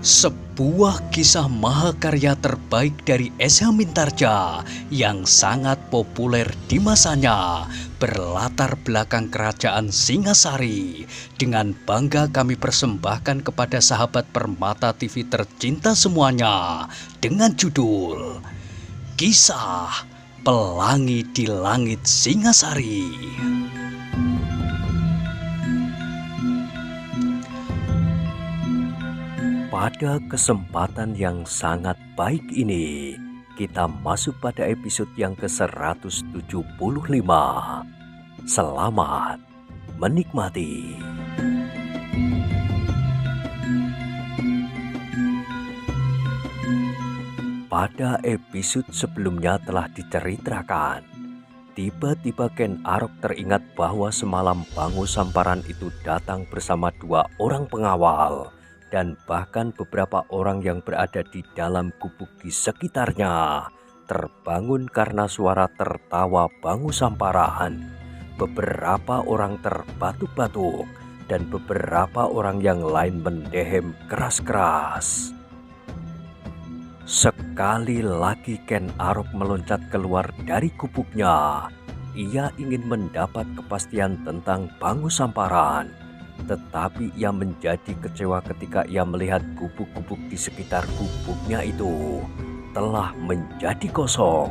Sebuah kisah mahakarya terbaik dari S.H. Mintarja yang sangat populer di masanya, berlatar belakang kerajaan Singasari. Dengan bangga kami persembahkan kepada sahabat Permata TV tercinta semuanya dengan judul Kisah Pelangi di Langit Singasari. Pada kesempatan yang sangat baik ini, kita masuk pada episode yang ke-175. Selamat menikmati. Pada episode sebelumnya telah diceritakan, tiba-tiba Ken Arok teringat bahwa semalam Bangu Samparan itu datang bersama 2 orang pengawal dan bahkan beberapa orang yang berada di dalam gubuk di sekitarnya terbangun karena suara tertawa Bangu Samparan. Beberapa orang terbatuk-batuk dan beberapa orang yang lain mendehem keras-keras. Sekali lagi Ken Arok meloncat keluar dari gubuknya. Ia ingin mendapat kepastian tentang Bangu Samparan. Tetapi ia menjadi kecewa ketika ia melihat gubuk-gubuk di sekitar gubuknya itu telah menjadi kosong.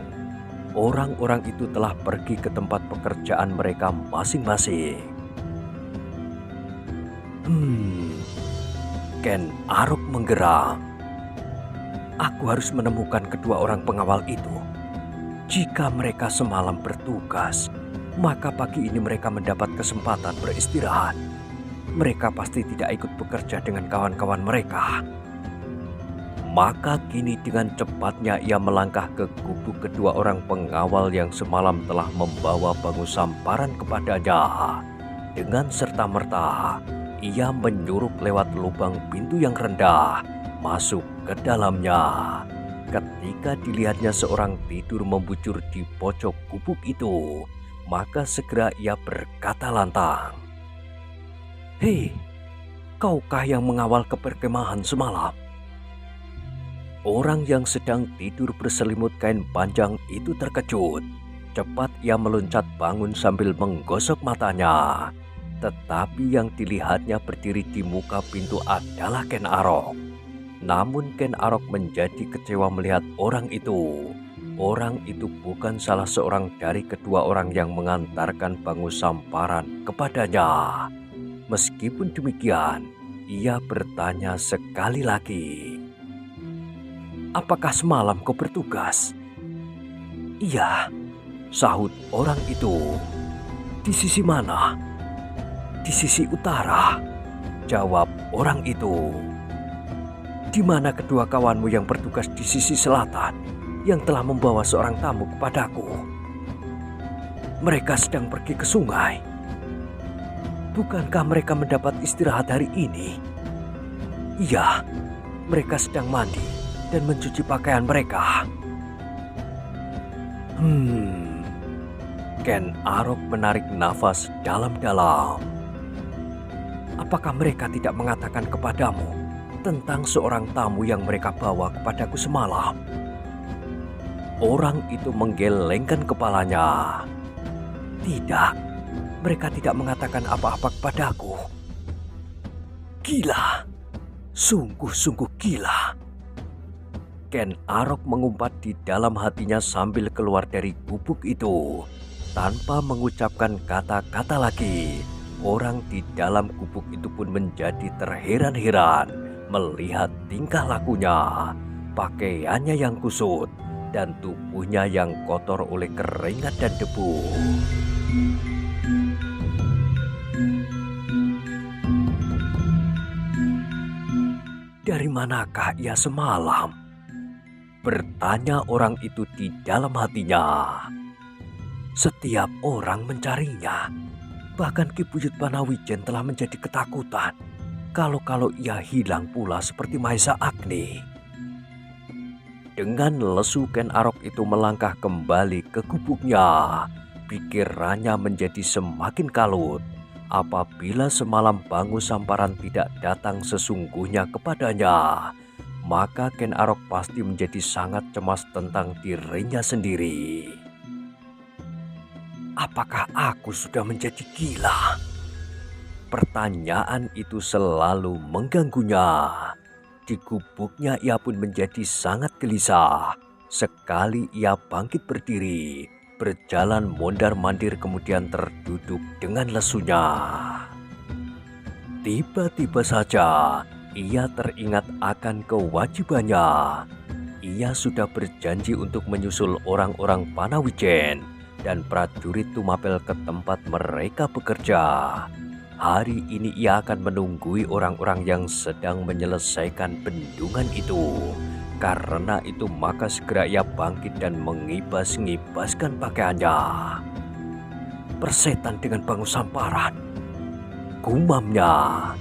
Orang-orang itu telah pergi ke tempat pekerjaan mereka masing-masing. Ken Arok menggeram. Aku harus menemukan kedua orang pengawal itu. Jika mereka semalam bertugas, maka pagi ini mereka mendapat kesempatan beristirahat. Mereka pasti tidak ikut bekerja dengan kawan-kawan mereka. Maka kini dengan cepatnya ia melangkah ke gubuk kedua orang pengawal yang semalam telah membawa Bangu Samparan kepadanya. Dengan serta-merta, ia menyurup lewat lubang pintu yang rendah, masuk ke dalamnya. Ketika dilihatnya seorang tidur membujur di pojok gubuk itu, maka segera ia berkata lantang, "Hei, kaukah yang mengawal ke perkemahan semalam?" Orang yang sedang tidur berselimut kain panjang itu terkejut. Cepat ia meloncat bangun sambil menggosok matanya. Tetapi yang dilihatnya berdiri di muka pintu adalah Ken Arok. Namun Ken Arok menjadi kecewa melihat orang itu. Orang itu bukan salah seorang dari kedua orang yang mengantarkan Bangu Samparan kepadanya. Meskipun demikian, ia bertanya sekali lagi, "Apakah semalam kau bertugas?" "Iya," sahut orang itu. "Di sisi mana?" "Di sisi utara," jawab orang itu. "Di mana kedua kawanmu yang bertugas di sisi selatan yang telah membawa seorang tamu kepadaku?" "Mereka sedang pergi ke sungai." "Bukankah mereka mendapat istirahat hari ini?" "Iya, mereka sedang mandi dan mencuci pakaian mereka." Ken Arok menarik nafas dalam-dalam. "Apakah mereka tidak mengatakan kepadamu tentang seorang tamu yang mereka bawa kepadaku semalam?" Orang itu menggelengkan kepalanya. "Tidak. Mereka tidak mengatakan apa-apa kepadaku." "Gila, sungguh-sungguh gila." Ken Arok mengumpat di dalam hatinya sambil keluar dari gubuk itu. Tanpa mengucapkan kata-kata lagi, orang di dalam gubuk itu pun menjadi terheran-heran melihat tingkah lakunya, pakaiannya yang kusut, dan tubuhnya yang kotor oleh keringat dan debu. "Dari manakah ia semalam?" bertanya orang itu di dalam hatinya. Setiap orang mencarinya. Bahkan Ki Buyut Panawijen telah menjadi ketakutan kalau ia hilang pula seperti Mahesa Agni. Dengan lesu Ken Arok itu melangkah kembali ke gubuknya. Pikirannya menjadi semakin kalut. Apabila semalam Bangu Samparan tidak datang sesungguhnya kepadanya, maka Ken Arok pasti menjadi sangat cemas tentang dirinya sendiri. Apakah aku sudah menjadi gila? Pertanyaan itu selalu mengganggunya. Di gubuknya ia pun menjadi sangat gelisah. Sekali ia bangkit berdiri, berjalan mondar-mandir kemudian terduduk dengan lesunya. Tiba-tiba saja ia teringat akan kewajibannya. Ia sudah berjanji untuk menyusul orang-orang Panawijen dan prajurit Tumapel ke tempat mereka bekerja. Hari ini ia akan menunggui orang-orang yang sedang menyelesaikan bendungan itu. Karena itu maka segera ia bangkit dan mengibas-ngibaskan pakaiannya. Persetan dengan bangun samparan, gumamnya.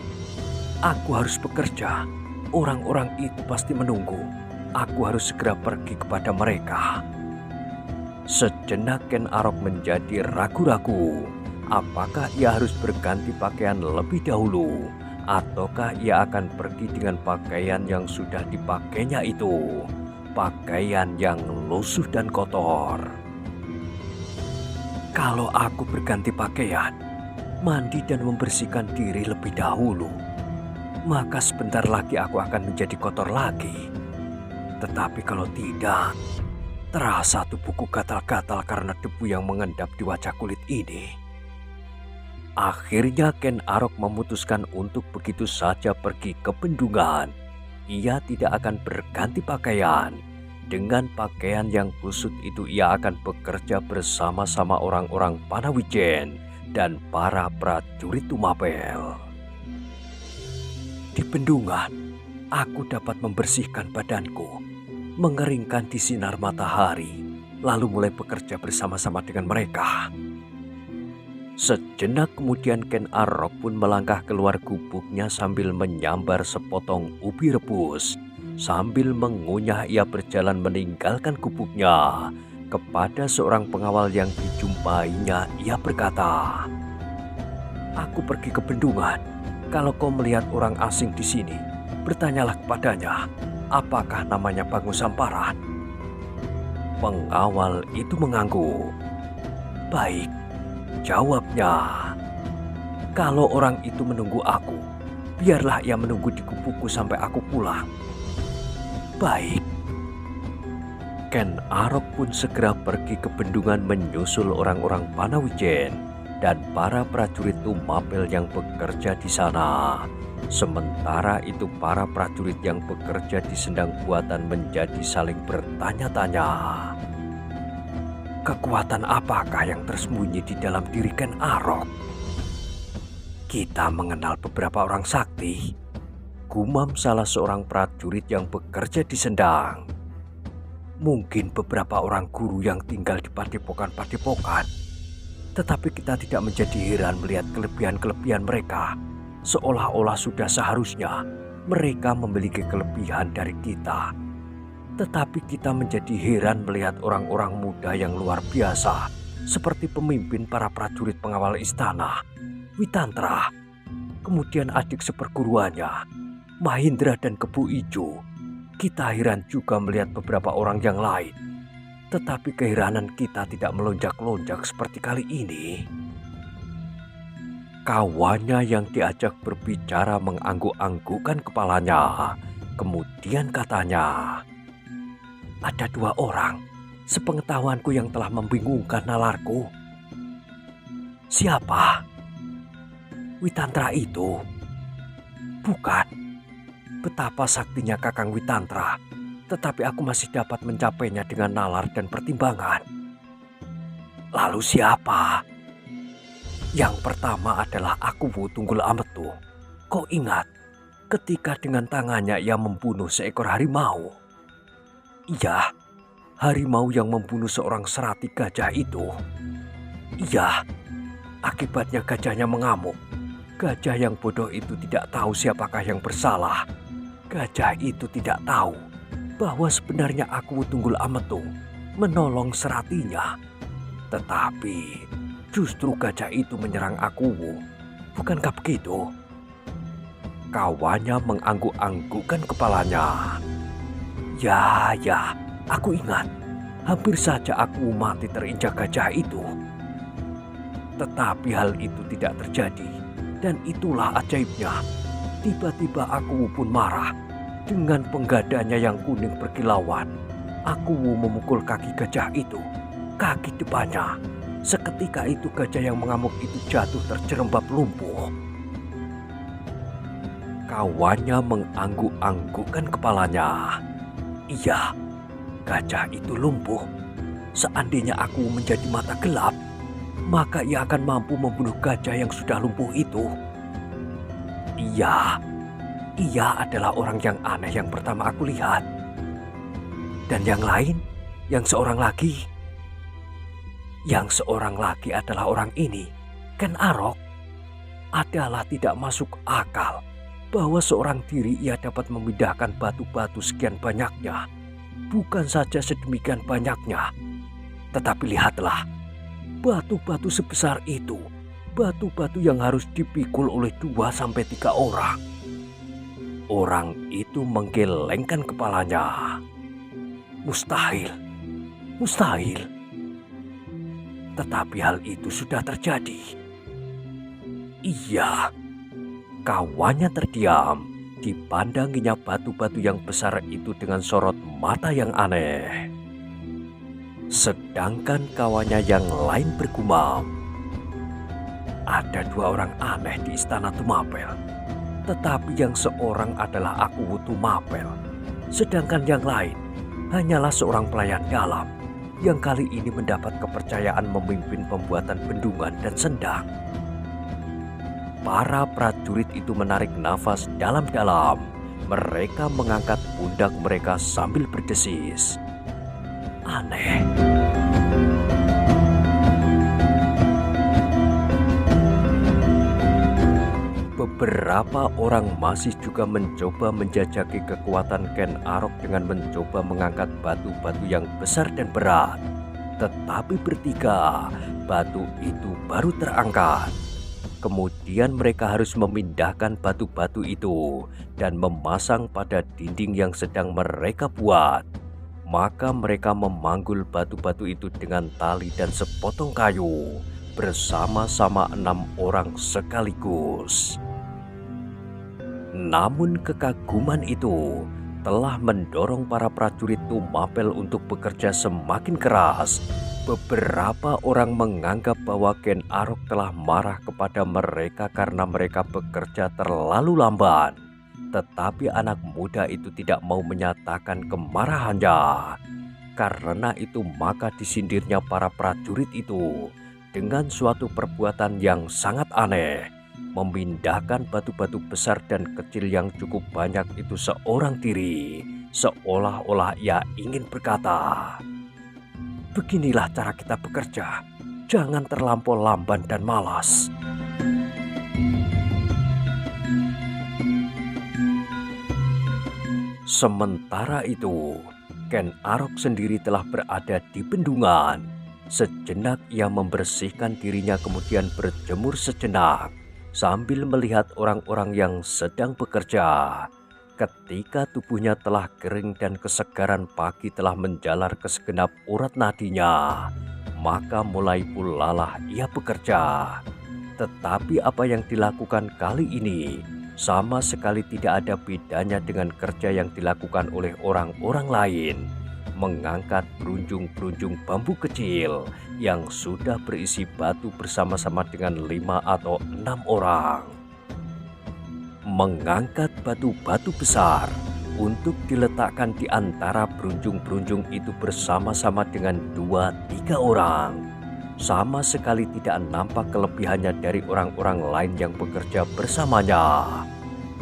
Aku harus bekerja, orang-orang itu pasti menunggu. Aku harus segera pergi kepada mereka. Sejenak Ken Arok menjadi ragu-ragu. Apakah ia harus berganti pakaian lebih dahulu, ataukah ia akan pergi dengan pakaian yang sudah dipakainya itu, pakaian yang lusuh dan kotor? Kalau aku berganti pakaian, mandi dan membersihkan diri lebih dahulu, maka sebentar lagi aku akan menjadi kotor lagi. Tetapi kalau tidak, terasa tubuhku gatal-gatal karena debu yang mengendap di wajah kulit ini. Akhirnya Ken Arok memutuskan untuk begitu saja pergi ke bendungan. Ia tidak akan berganti pakaian. Dengan pakaian yang kusut itu ia akan bekerja bersama-sama orang-orang Panawijen dan para prajurit Tumapel. Di bendungan, aku dapat membersihkan badanku, mengeringkan di sinar matahari, lalu mulai bekerja bersama-sama dengan mereka. Sejenak kemudian Ken Arok pun melangkah keluar gubuknya sambil menyambar sepotong ubi rebus. Sambil mengunyah ia berjalan meninggalkan gubuknya. Kepada seorang pengawal yang dijumpainya ia berkata, "Aku pergi ke bendungan. Kalau kau melihat orang asing di sini, bertanyalah kepadanya, apakah namanya Bangu Samparan?" Pengawal itu mengangguk. "Baik," jawabnya. "Kalau orang itu menunggu aku, biarlah ia menunggu di gubukku sampai aku pulang." "Baik." Ken Arok pun segera pergi ke bendungan menyusul orang-orang Panawijen dan para prajurit Tumapel yang bekerja di sana. Sementara itu para prajurit yang bekerja di Sendang Buatan menjadi saling bertanya-tanya. Kekuatan apakah yang tersembunyi di dalam diri Ken Arok? Kita mengenal beberapa orang sakti, gumam salah seorang prajurit yang bekerja di Sendang. Mungkin beberapa orang guru yang tinggal di padepokan-padepokan. Tetapi kita tidak menjadi heran melihat kelebihan-kelebihan mereka. Seolah-olah sudah seharusnya mereka memiliki kelebihan dari kita. Tetapi kita menjadi heran melihat orang-orang muda yang luar biasa, seperti pemimpin para prajurit pengawal istana, Witantra, kemudian adik seperguruannya, Mahindra dan Kebu Ijo. Kita heran juga melihat beberapa orang yang lain. Tetapi keheranan kita tidak melonjak-lonjak seperti kali ini. Kawannya yang diajak berbicara mengangguk-anggukkan kepalanya. Kemudian katanya, "Ada 2 orang, sepengetahuanku yang telah membingungkan nalarku." "Siapa?" "Witantra itu." "Bukan. Betapa saktinya Kakang Witantra, tetapi aku masih dapat mencapainya dengan nalar dan pertimbangan." "Lalu siapa?" "Yang pertama adalah Akuwu Tunggul Ametu. Kau ingat ketika dengan tangannya ia membunuh seekor harimau?" "Iya, harimau yang membunuh seorang serati gajah itu." "Iya, akibatnya gajahnya mengamuk. Gajah yang bodoh itu tidak tahu siapakah yang bersalah. Gajah itu tidak tahu bahwa sebenarnya Akuwu Tunggul Ametu menolong seratinya. Tetapi justru gajah itu menyerang Akuwu. Bukankah begitu?" Kawannya mengangguk-anggukkan kepalanya. Ya, ya, aku ingat. Hampir saja aku mati terinjak gajah itu. Tetapi hal itu tidak terjadi. Dan itulah ajaibnya. Tiba-tiba aku pun marah. Dengan penggadanya yang kuning berkilauan, aku memukul kaki gajah itu. Kaki depannya. Seketika itu gajah yang mengamuk itu jatuh terjerembab lumpuh. Kawannya mengangguk-anggukkan kepalanya. Iya, gajah itu lumpuh. Seandainya aku menjadi mata gelap, maka ia akan mampu membunuh gajah yang sudah lumpuh itu. Iya, ia adalah orang yang aneh yang pertama aku lihat. Dan yang lain, yang seorang lagi. Yang seorang lagi adalah orang ini, Ken Arok. Adalah tidak masuk akal bahwa seorang diri ia dapat memindahkan batu-batu sekian banyaknya. Bukan saja sedemikian banyaknya, tetapi lihatlah, batu-batu sebesar itu, batu-batu yang harus dipikul oleh 2-3 orang. Orang itu menggelengkan kepalanya. Mustahil, mustahil. Tetapi hal itu sudah terjadi. Iya. Kawannya terdiam, dipandanginya batu-batu yang besar itu dengan sorot mata yang aneh. Sedangkan kawannya yang lain bergumam. Ada 2 orang aneh di istana Tumapel, tetapi yang seorang adalah aku Tumapel, sedangkan yang lain hanyalah seorang pelayan dalam yang kali ini mendapat kepercayaan memimpin pembuatan bendungan dan sendang. Para prajurit itu menarik nafas dalam-dalam. Mereka mengangkat pundak mereka sambil berdesis. Aneh. Beberapa orang masih juga mencoba menjajaki kekuatan Ken Arok dengan mencoba mengangkat batu-batu yang besar dan berat. Tetapi bertiga, batu itu baru terangkat. Kemudian mereka harus memindahkan batu-batu itu dan memasang pada dinding yang sedang mereka buat. Maka mereka memanggul batu-batu itu dengan tali dan sepotong kayu bersama-sama 6 orang sekaligus. Namun kekaguman itu telah mendorong para prajurit Tumapel untuk bekerja semakin keras. Beberapa orang menganggap bahwa Ken Arok telah marah kepada mereka karena mereka bekerja terlalu lamban. Tetapi anak muda itu tidak mau menyatakan kemarahannya. Karena itu maka disindirnya para prajurit itu dengan suatu perbuatan yang sangat aneh. Memindahkan batu-batu besar dan kecil yang cukup banyak itu seorang diri. Seolah-olah ia ingin berkata, "Beginilah cara kita bekerja, jangan terlampau lamban dan malas." Sementara itu, Ken Arok sendiri telah berada di bendungan. Sejenak ia membersihkan dirinya kemudian berjemur sejenak sambil melihat orang-orang yang sedang bekerja. Ketika tubuhnya telah kering dan kesegaran pagi telah menjalar ke segenap urat nadinya, maka mulai pulalah ia bekerja. Tetapi apa yang dilakukan kali ini sama sekali tidak ada bedanya dengan kerja yang dilakukan oleh orang-orang lain. Mengangkat berunjung-berunjung bambu kecil yang sudah berisi batu bersama-sama dengan 5 atau 6 orang. Mengangkat batu-batu besar untuk diletakkan di antara berunjung-berunjung itu bersama-sama dengan 2-3 orang. Sama sekali tidak nampak kelebihannya dari orang-orang lain yang bekerja bersamanya.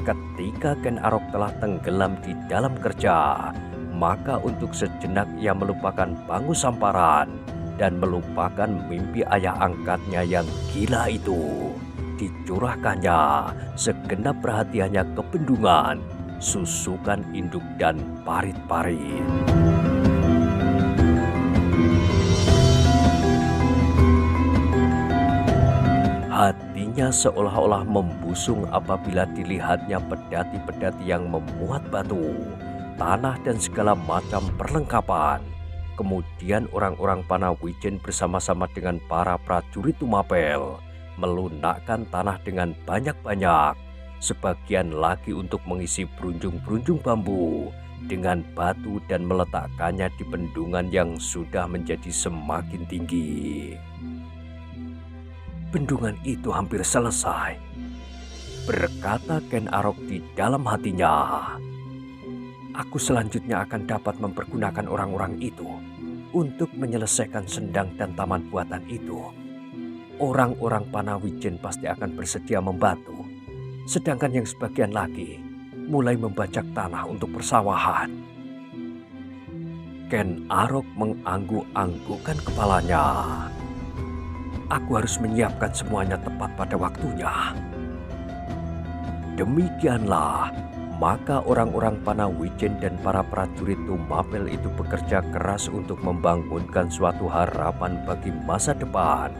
Ketika Ken Arok telah tenggelam di dalam kerja, maka untuk sejenak ia melupakan Bangu Samparan dan melupakan mimpi ayah angkatnya yang gila itu. Dicurahkannya segenap perhatiannya ke bendungan, susukan induk dan parit-parit. Hatinya seolah-olah membusung apabila dilihatnya pedati-pedati yang memuat batu, tanah dan segala macam perlengkapan. Kemudian orang-orang Panawijen bersama-sama dengan para prajurit Tumapel melunakkan tanah dengan banyak-banyak, sebagian lagi untuk mengisi berunjung-berunjung bambu dengan batu dan meletakkannya di bendungan yang sudah menjadi semakin tinggi. Bendungan itu hampir selesai, berkata Ken Arok di dalam hatinya. Aku selanjutnya akan dapat mempergunakan orang-orang itu untuk menyelesaikan sendang dan taman buatan itu. Orang-orang Panawijen pasti akan bersedia membantu, sedangkan yang sebagian lagi mulai membajak tanah untuk persawahan. Ken Arok mengangguk-anggukkan kepalanya. Aku harus menyiapkan semuanya tepat pada waktunya. Demikianlah, maka orang-orang Panawijen dan para prajurit Tumapel itu bekerja keras untuk membangunkan suatu harapan bagi masa depan,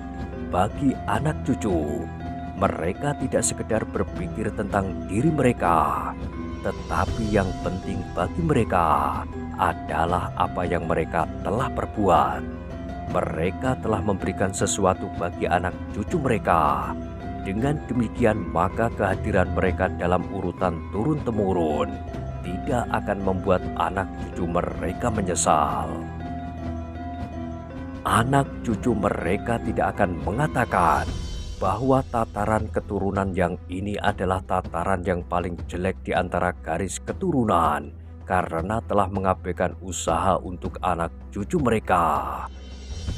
bagi anak cucu. Mereka tidak sekedar berpikir tentang diri mereka, tetapi yang penting bagi mereka adalah apa yang mereka telah perbuat. Mereka telah memberikan sesuatu bagi anak cucu mereka. Dengan demikian maka kehadiran mereka dalam urutan turun-temurun tidak akan membuat anak cucu mereka menyesal. Anak cucu mereka tidak akan mengatakan bahwa tataran keturunan yang ini adalah tataran yang paling jelek di antara garis keturunan karena telah mengabaikan usaha untuk anak cucu mereka.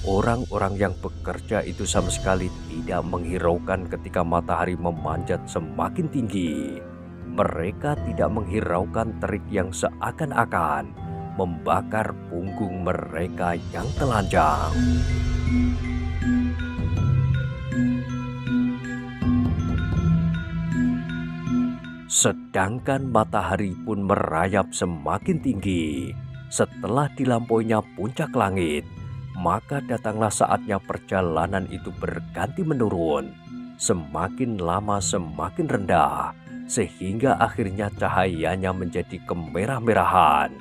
Orang-orang yang bekerja itu sama sekali tidak menghiraukan ketika matahari memanjat semakin tinggi. Mereka tidak menghiraukan terik yang seakan-akan membakar punggung mereka yang telanjang. Sedangkan matahari pun merayap semakin tinggi. Setelah dilampauinya puncak langit, maka datanglah saatnya perjalanan itu berganti menurun, semakin lama semakin rendah, sehingga akhirnya cahayanya menjadi kemerah-merahan.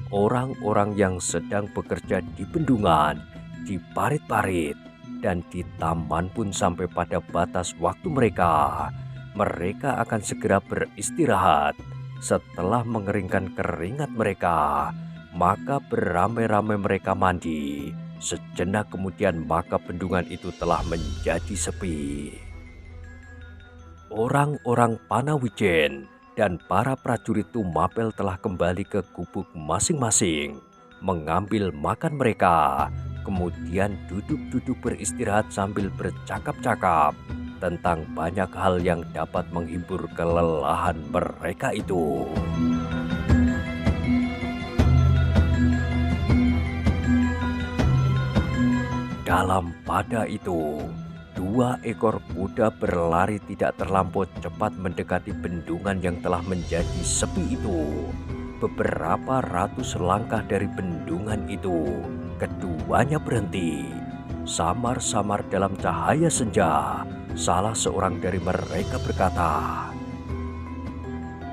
Orang-orang yang sedang bekerja di bendungan, di parit-parit, dan di taman pun sampai pada batas waktu mereka. Mereka akan segera beristirahat. Setelah mengeringkan keringat mereka, maka beramai-ramai mereka mandi. Sejenak kemudian maka bendungan itu telah menjadi sepi. Orang-orang Panawijen dan para prajurit Tumapel telah kembali ke gubuk masing-masing, mengambil makan mereka, kemudian duduk-duduk beristirahat sambil bercakap-cakap tentang banyak hal yang dapat menghibur kelelahan mereka itu. Dalam pada itu, 2 ekor kuda berlari tidak terlampau cepat mendekati bendungan yang telah menjadi sepi itu. Beberapa ratus langkah dari bendungan itu, keduanya berhenti. Samar-samar dalam cahaya senja, salah seorang dari mereka berkata,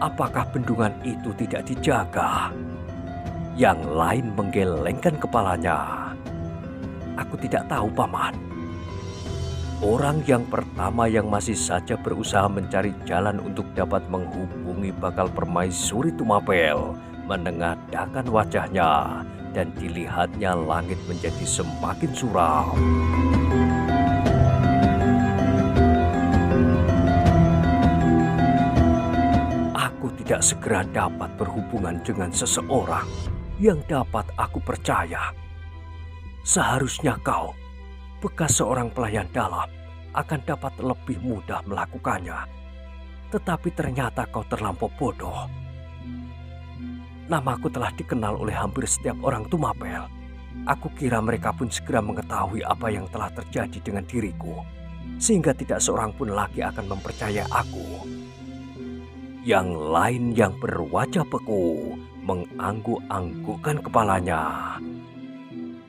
"Apakah bendungan itu tidak dijaga?" Yang lain menggelengkan kepalanya. "Aku tidak tahu, Paman." Orang yang pertama yang masih saja berusaha mencari jalan untuk dapat menghubungi bakal permaisuri Tumapel menengadahkan wajahnya dan dilihatnya langit menjadi semakin suram. Aku tidak segera dapat berhubungan dengan seseorang yang dapat aku percaya. Seharusnya kau, bekas seorang pelayan dalam, akan dapat lebih mudah melakukannya. Tetapi ternyata kau terlampau bodoh. Namaku telah dikenal oleh hampir setiap orang Tumapel. Aku kira mereka pun segera mengetahui apa yang telah terjadi dengan diriku, sehingga tidak seorang pun lagi akan mempercayai aku. Yang lain yang berwajah beku mengangguk-anggukkan kepalanya.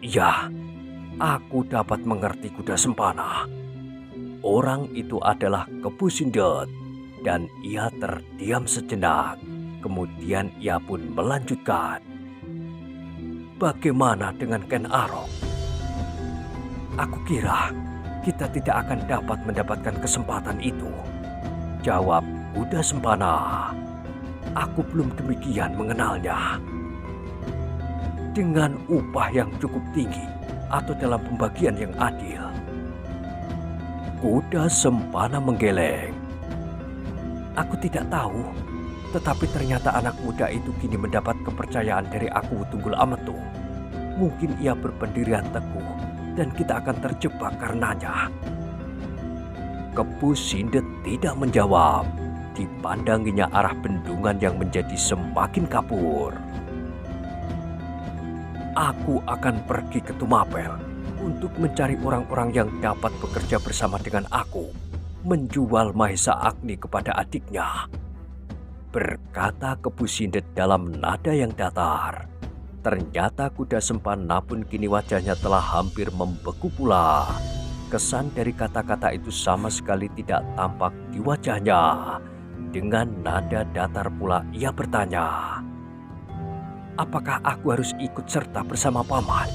"Ya, aku dapat mengerti kuda sempana. orang itu adalah Kepu Sindet, dan ia terdiam sejenak. Kemudian ia pun melanjutkan. Bagaimana dengan Ken Arok? Aku kira kita tidak akan dapat mendapatkan kesempatan itu, jawab Kuda Sempana. Aku belum demikian mengenalnya. Dengan upah yang cukup tinggi atau dalam pembagian yang adil? Kuda Sempana menggeleng. Aku tidak tahu, tetapi ternyata anak muda itu kini mendapat kepercayaan dari aku Tunggul Ametu. Mungkin ia berpendirian teguh dan kita akan terjebak karenanya. Kepu Sindet tidak menjawab. Dipandanginya arah bendungan yang menjadi semakin kapur. Aku akan pergi ke Tumapel untuk mencari orang-orang yang dapat bekerja bersama dengan aku, menjual Mahesa Agni kepada adiknya, berkata Kepu Sindet dalam nada yang datar. Ternyata Kuda Sempana pun kini wajahnya telah hampir membeku pula. Kesan dari kata-kata itu sama sekali tidak tampak di wajahnya. Dengan nada datar pula ia bertanya, apakah aku harus ikut serta bersama paman?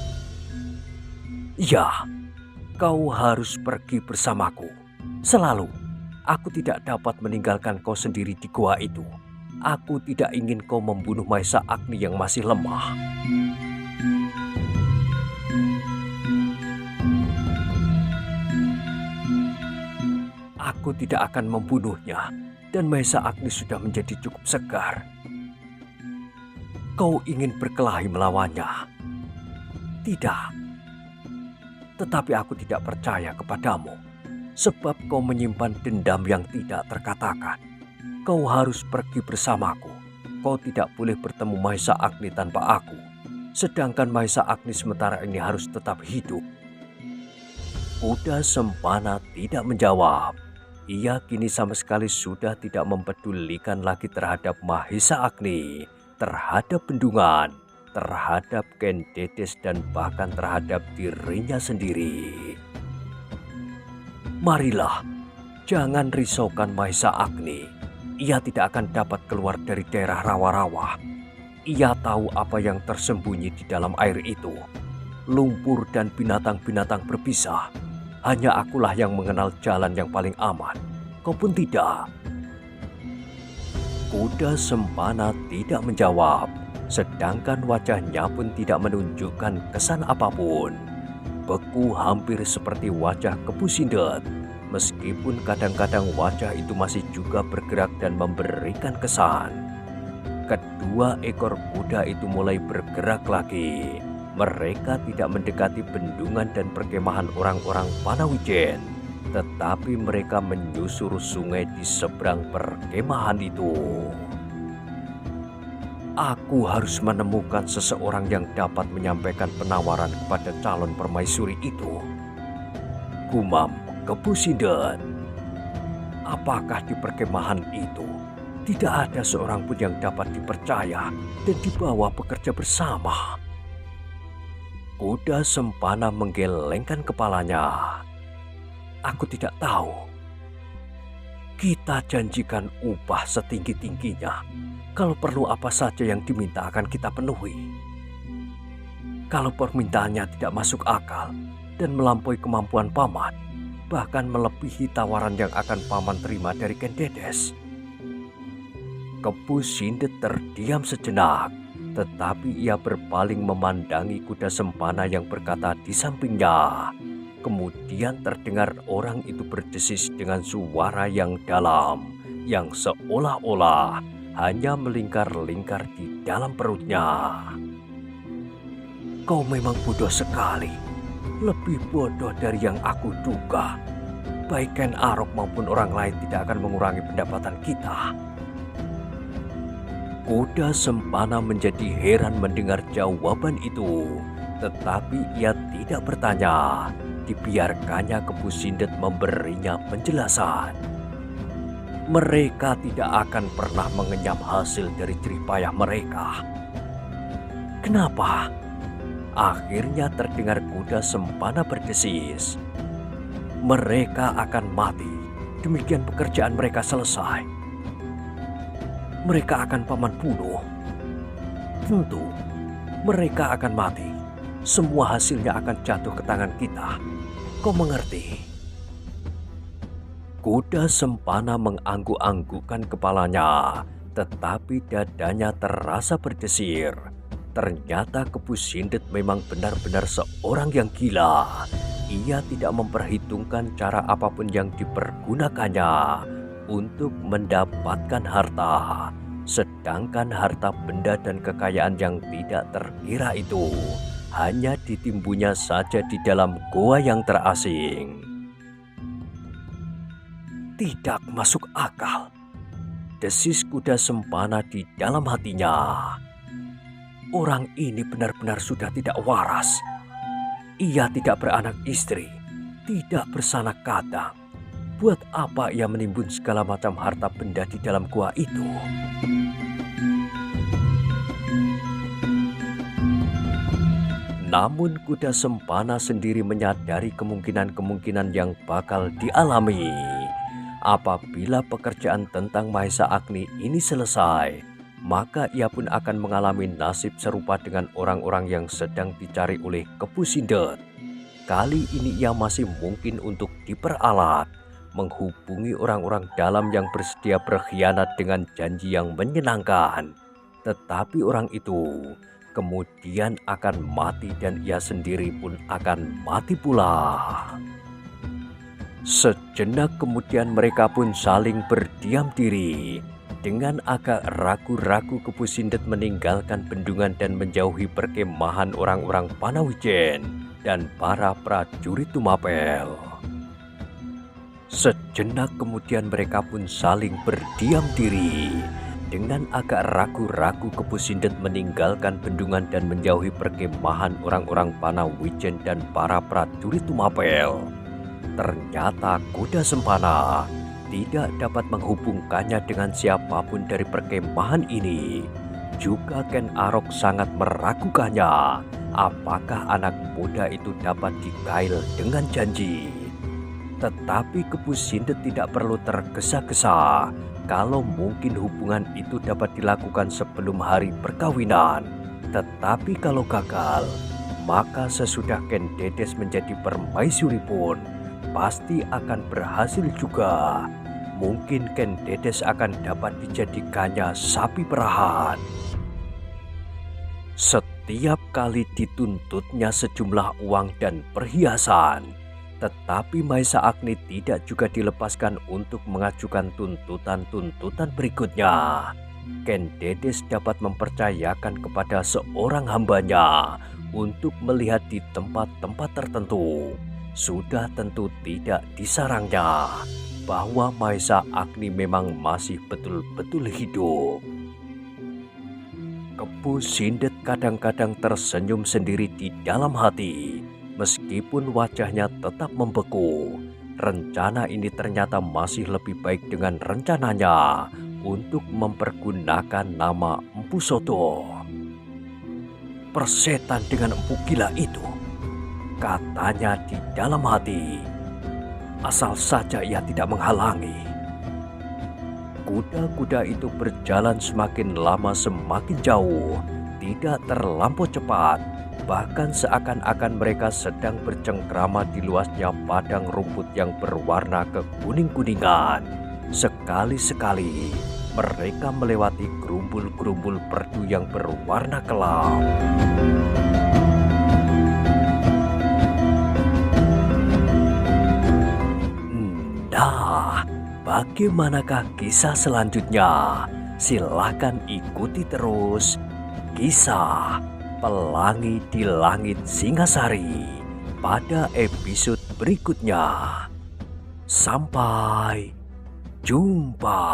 Ya, kau harus pergi bersamaku. Selalu, aku tidak dapat meninggalkan kau sendiri di gua itu. Aku tidak ingin kau membunuh Mahesa Agni yang masih lemah. Aku tidak akan membunuhnya, dan Mahesa Agni sudah menjadi cukup segar. Kau ingin berkelahi melawannya? Tidak. Tetapi aku tidak percaya kepadamu, sebab kau menyimpan dendam yang tidak terkatakan. Kau harus pergi bersamaku. Kau tidak boleh bertemu Mahesa Agni tanpa aku. Sedangkan Mahesa Agni sementara ini harus tetap hidup. Kuda Sempana tidak menjawab. Ia kini sama sekali sudah tidak mempedulikan lagi terhadap Mahesa Agni, terhadap bendungan, terhadap Ken Dedes, dan bahkan terhadap dirinya sendiri. Marilah, jangan risaukan Mahesa Agni. Ia tidak akan dapat keluar dari daerah rawa-rawa. Ia tahu apa yang tersembunyi di dalam air itu. Lumpur dan binatang-binatang berpisah. Hanya akulah yang mengenal jalan yang paling aman. Kau pun tidak. Kuda Sempana tidak menjawab. Sedangkan wajahnya pun tidak menunjukkan kesan apapun. Beku hampir seperti wajah Kepu Sindet. Meskipun kadang-kadang wajah itu masih juga bergerak dan memberikan kesan. Kedua ekor kuda itu mulai bergerak lagi. Mereka tidak mendekati bendungan dan perkemahan orang-orang Panawijen, tetapi mereka menyusur sungai di seberang perkemahan itu. Aku harus menemukan seseorang yang dapat menyampaikan penawaran kepada calon permaisuri itu, gumam Kepu Sindet. Apakah di perkemahan itu tidak ada seorang pun yang dapat dipercaya dan dibawa bekerja bersama? Kuda Sempana menggelengkan kepalanya. Aku tidak tahu. Kita janjikan upah setinggi-tingginya. Kalau perlu apa saja yang diminta akan kita penuhi. Kalau permintaannya tidak masuk akal dan melampaui kemampuan paman, bahkan melebihi tawaran yang akan paman terima dari Ken Dedes. Kepu Sindet terdiam sejenak. Tetapi ia berpaling memandangi Kuda Sempana yang berkata di sampingnya. Kemudian terdengar orang itu berdesis dengan suara yang dalam, yang seolah-olah hanya melingkar-lingkar di dalam perutnya. Kau memang bodoh sekali, lebih bodoh dari yang aku duga. Baik Ken Arok maupun orang lain tidak akan mengurangi pendapatan kita. Kuda Sempana menjadi heran mendengar jawaban itu, tetapi ia tidak bertanya. Dibiarkannya Kepu Sindet memberinya penjelasan. Mereka tidak akan pernah mengenyam hasil dari jerih payah mereka. Kenapa? Akhirnya terdengar Kuda Sempana berdesis. Mereka akan mati. Demikian pekerjaan mereka selesai. Mereka akan paman bunuh. Tentu, mereka akan mati. Semua hasilnya akan jatuh ke tangan kita. Kau mengerti? Kuda Sempana mengangguk-anggukkan kepalanya, tetapi dadanya terasa berdesir. Ternyata Kepu Sindet memang benar-benar seorang yang gila. Ia tidak memperhitungkan cara apapun yang dipergunakannya untuk mendapatkan harta. Sedangkan harta benda dan kekayaan yang tidak terkira itu hanya ditimbunnya saja di dalam goa yang terasing. Tidak masuk akal, desis Kuda Sempana di dalam hatinya. Orang ini benar-benar sudah tidak waras. Ia tidak beranak istri, tidak bersanak kadang. Buat apa ia menimbun segala macam harta benda di dalam gua itu? Namun Kuda Sempana sendiri menyadari kemungkinan-kemungkinan yang bakal dialami. Apabila pekerjaan tentang Mahesa Agni ini selesai, maka ia pun akan mengalami nasib serupa dengan orang-orang yang sedang dicari oleh Kepu Sindet. Kali ini ia masih mungkin untuk diperalat, menghubungi orang-orang dalam yang bersedia berkhianat dengan janji yang menyenangkan. Tetapi orang itu kemudian akan mati dan ia sendiri pun akan mati pula. Sejenak kemudian mereka pun saling berdiam diri. Dengan agak ragu-ragu Kepu Sindet meninggalkan bendungan dan menjauhi perkemahan orang-orang Panawijen dan para prajurit Tumapel. Sejenak kemudian mereka pun saling berdiam diri. Dengan agak ragu-ragu Kepu Sindet meninggalkan bendungan dan menjauhi perkemahan orang-orang Panawijen dan para prajurit Tumapel. Ternyata Kuda Sempana tidak dapat menghubungkannya dengan siapapun dari perkemahan ini. Juga Ken Arok sangat meragukannya apakah anak muda itu dapat dikail dengan janji. Tetapi Kepu Sindet tidak perlu tergesa-gesa kalau mungkin hubungan itu dapat dilakukan sebelum hari perkawinan. Tetapi kalau gagal, maka sesudah Ken Dedes menjadi permaisuri pun pasti akan berhasil juga. Mungkin Ken Dedes akan dapat dijadikannya sapi perahan. Setiap kali dituntutnya sejumlah uang dan perhiasan, tetapi Mahesa Agni tidak juga dilepaskan untuk mengajukan tuntutan-tuntutan berikutnya. Ken Dedes dapat mempercayakan kepada seorang hambanya untuk melihat di tempat-tempat tertentu. Sudah tentu tidak disarangnya bahwa Mahesa Agni memang masih betul-betul hidup. Kepu Sindet kadang-kadang tersenyum sendiri di dalam hati. Meskipun wajahnya tetap membeku, rencana ini ternyata masih lebih baik dengan rencananya untuk mempergunakan nama Empu Soto. Persetan dengan empu gila itu, katanya di dalam hati. Asal saja ia tidak menghalangi. Kuda-kuda itu berjalan semakin lama semakin jauh, tidak terlampau cepat. Bahkan seakan-akan mereka sedang bercengkrama di luasnya padang rumput yang berwarna kekuning-kuningan. Sekali-sekali mereka melewati gerumbul-gerumbul perdu yang berwarna kelam. Nah, bagaimanakah kisah selanjutnya? Silahkan ikuti terus kisah Pelangi di Langit Singasari pada episode berikutnya. Sampai jumpa.